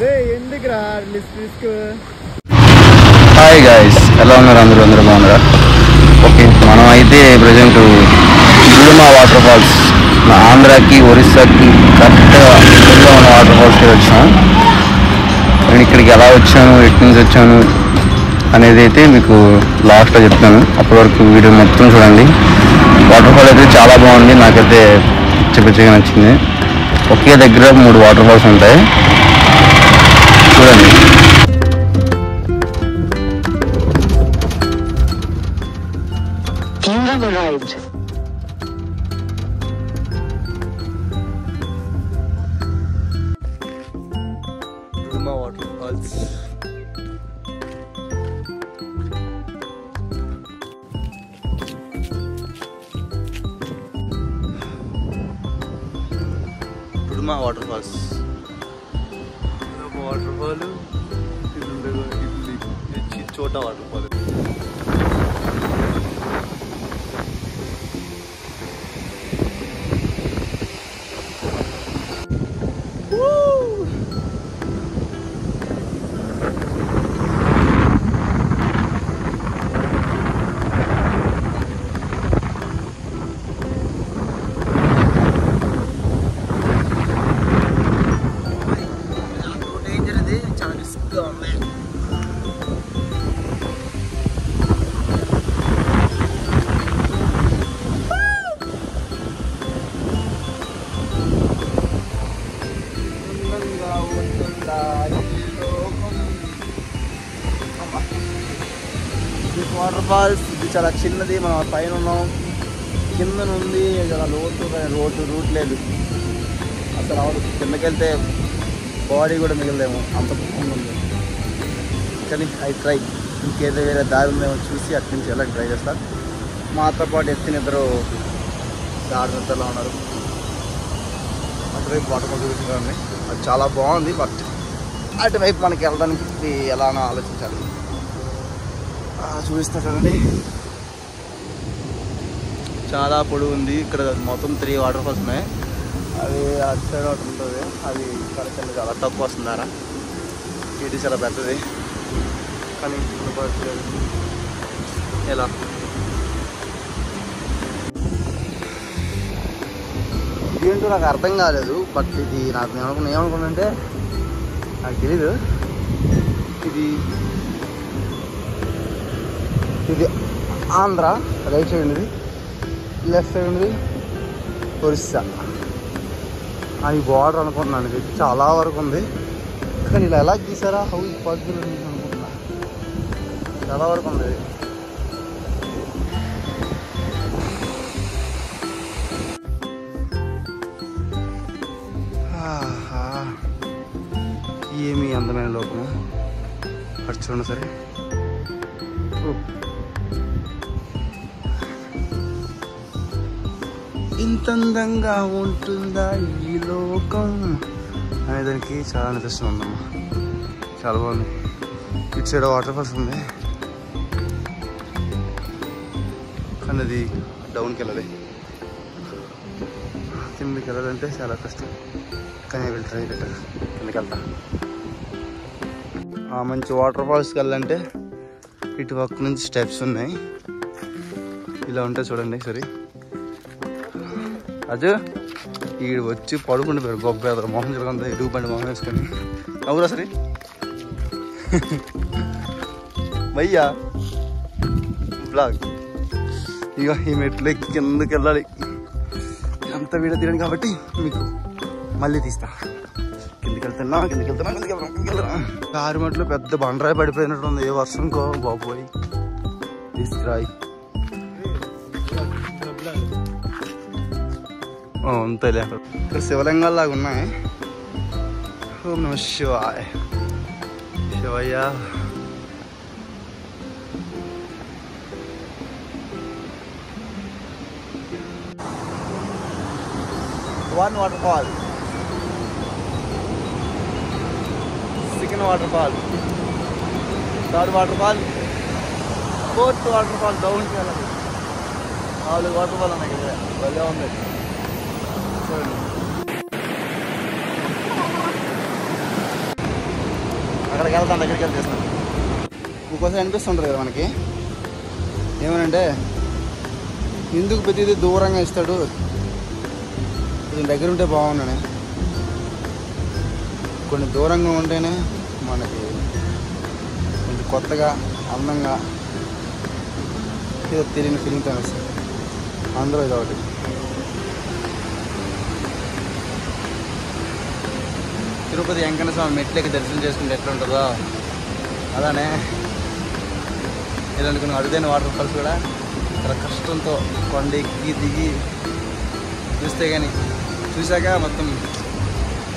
Hi guys, ఎలా ఉన్నారు? అందరూ బాగున్నారా? ఓకే, మనం అయితే ప్రజెంట్ గుడుమా వాటర్ ఫాల్స్, ఆంధ్రాకి ఒరిస్సాకి కరెక్ట్గా ఉన్న వాటర్ ఫాల్స్కి వచ్చాం. నేను ఇక్కడికి ఎలా వచ్చాను, ఎటు నుంచి వచ్చాను అనేది అయితే మీకు లాస్ట్లో చెప్తాను. అప్పటి వరకు వీడియో మొత్తం చూడండి. వాటర్ ఫాల్ అయితే చాలా బాగుంది, నాకైతే పిచ్చిగా నచ్చింది. ఒకే దగ్గర 3 వాటర్ ఫాల్స్ ఉంటాయి, చూడండి. Guduma water falls. Guduma water falls water fall. ఇది చోట వాటర్ ఫాల్. వాటర్ ఫాల్స్ ఇది చాలా చిన్నది. మనం పైన ఉన్నాం, కింద నుండి చాలా రూట్ లేదు అసలు. అవదు కిందకి వెళ్తే బాడీ కూడా మిగిలేము, అంత బాగుంది. కానీ ఐ ట్రై, ఇంకేదో వేరే దారి ఉందేమో చూసి అక్కడి నుంచి వెళ్ళడానికి ట్రై చేస్తాను. మాతో పాటు ఎత్తిన ఇద్దరు దారిలో ఉన్నారు. అటువైపు వాటర్ ఫాల్ చూపించడానికి అది చాలా బాగుంది. బట్ అటువైపు మనకి వెళ్ళడానికి ఎలానో ఆలోచించాలి. చూపిస్తా చూడండి, చాలా పొడవు ఉంది. ఇక్కడ మొత్తం 3 వాటర్ ఫాల్స్ ఉన్నాయి. అవి అటు సైడ్ ఒకటి ఉంటుంది, అది కరెక్ట్ చాలా తక్కువ వస్తుందారా. ఇది చాలా పెద్దది కానీ ఎలా ఇదేంటో నాకు అర్థం కాలేదు. బట్ ఇది నాకు ఏమనుకున్నానంటే నాకు తెలీదు. ఇది ఆంధ్ర రైట్ సైడ్ ఉంది, లెఫ్ట్ సైడ్ ఉంది ఒరిస్సా. అది బార్డర్ అనుకుంటున్నాను. ఇది చాలా వరకు ఉంది కానీ ఇలా ఎలా గీసారా, హౌ ఇస్ పాసిబుల్ అనుకుంటున్నా. చాలా వరకు ఉంది. ఏమి అందమైన లోకము అటు చూడండి సరే. ఇంత అందంగా ఉంటుందా ఈ లోకం అనే దానికి చాలా నిదర్శనం ఉందమ్మా. చాలా బాగుంది. ఇటు సైడ్ వాటర్ ఫాల్స్ ఉంది కానీ అది డౌన్కి వెళ్ళాలి. కిందకి వెళ్ళాలంటే చాలా కష్టం కానీ వీళ్ళు ట్రై పెట్టారు. కిందకి వెళ్తా. మంచి వాటర్ ఫాల్స్కి వెళ్ళాలంటే ఇటు పక్క నుంచి స్టెప్స్ ఉన్నాయి. ఇలా ఉంటాయి చూడండి. సరే అదే ఈడు వచ్చి పడుకుంటే పేరు గొప్ప ఎదరు మొహం జరగంతా ఎదుగు బండి మొహం వేసుకొని అవురా సరే భయ్యా బ్లాగ్. ఇక ఈ మెట్లు ఎక్కి కిందకి వెళ్ళాలి. అంత వీడియో తీయడానికి కాబట్టి మీకు మళ్ళీ తీస్తా. కిందకి వెళ్తున్నా. కారు మట్లో పెద్ద బండరాయి పడిపోయినట్టు ఉంది. ఏ వర్షం కో బాబోయ్ తీసుకురాయి. అంతేలే, ఇక్కడ శివలింగాలు లాగా ఉన్నాయి. ఓం నమ శివాయ. Shivayya. One waterfall, second waterfall, third waterfall, fourth waterfall down ki velali. 4 waterfall ఉన్నాయి కదా, భలే ఉంది. అక్కడికి వెళ్తాం, దగ్గరికి వెళ్ళి తీస్తాను. ఇంకోసారి అనిపిస్తుంటుంది కదా మనకి, ఏమనంటే ఎందుకు ప్రతిదీ దూరంగా ఇస్తాడు, కొంచెం దగ్గర ఉంటే బాగున్నాను. కొన్ని దూరంగా ఉంటేనే మనకి కొంచెం కొత్తగా అందంగా ఏదో తెలియని ఫీలింగ్తో వస్తుంది. అందులో ఇది ఒకటి. తిరుపతి వెంకన్న స్వామి మెట్లకి దర్శనం చేసుకుంటే ఎట్లా ఉంటుందో అలానే ఇలాంటి కొన్ని అరుదైన వాటర్ ఫాల్స్ కూడా చాలా కష్టంతో కొండ ఎక్కి దిగి చూస్తే కానీ చూశాక మొత్తం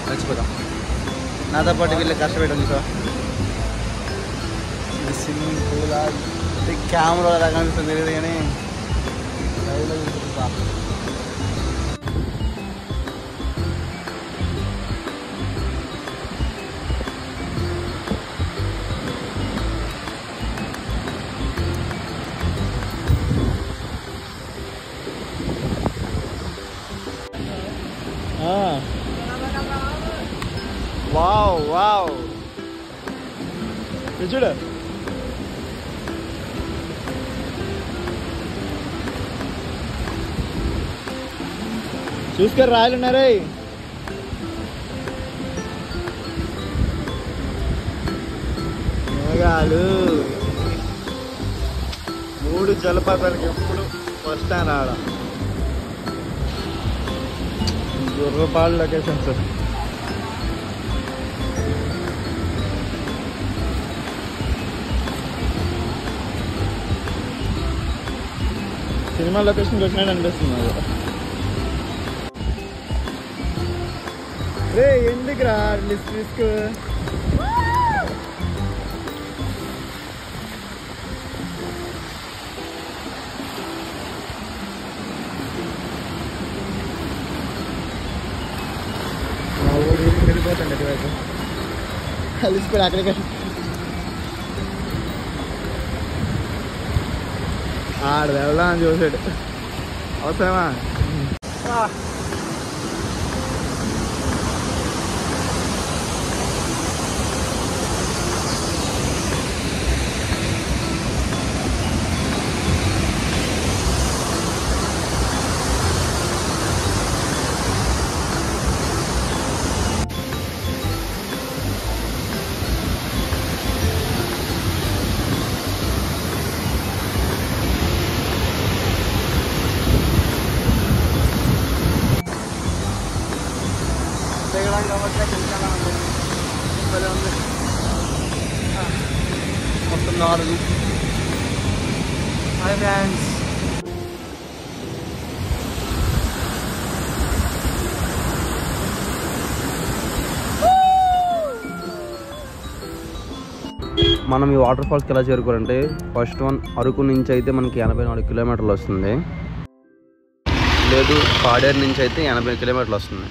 మర్చిపోతాం. నాతో పాటు వీళ్ళు కష్టపెట్టాం చూసా. ఇది స్విమ్మింగ్ పూల్ కెమెరా ఎలా కనిపిస్తుంది తెలియదు కానీ లైవ్లో చూపిస్తా. వావ్ వావ్ చూడ చూసుకొని రాయలున్నారే. మేఘాలు 3 జలపాతానికి ఎప్పుడు ఫస్ట్ టైం రావడం. గుర్రపాడు లొకేషన్స్. సినిమా లొకేషన్కి వచ్చినట్టు అనిపిస్తుంది నాకు. రే ఎందుకురా రిస్క్? వెళ్ళిపోతాండి అటువైపు కలిసిపోయి అక్కడికి ఆడ వెళ్దాం అని చూసాడు. అవసరమా? మొత్తం 4. హాయ్ ఫ్రెండ్స్, మనం ఈ వాటర్ ఫాల్స్కి ఎలా చేరుకోవాలంటే ఫస్ట్ వన్ అరకు నుంచి అయితే మనకి 84 కిలోమీటర్లు వస్తుంది, లేదు పాడేరు నుంచి అయితే 80 కిలోమీటర్లు వస్తుంది.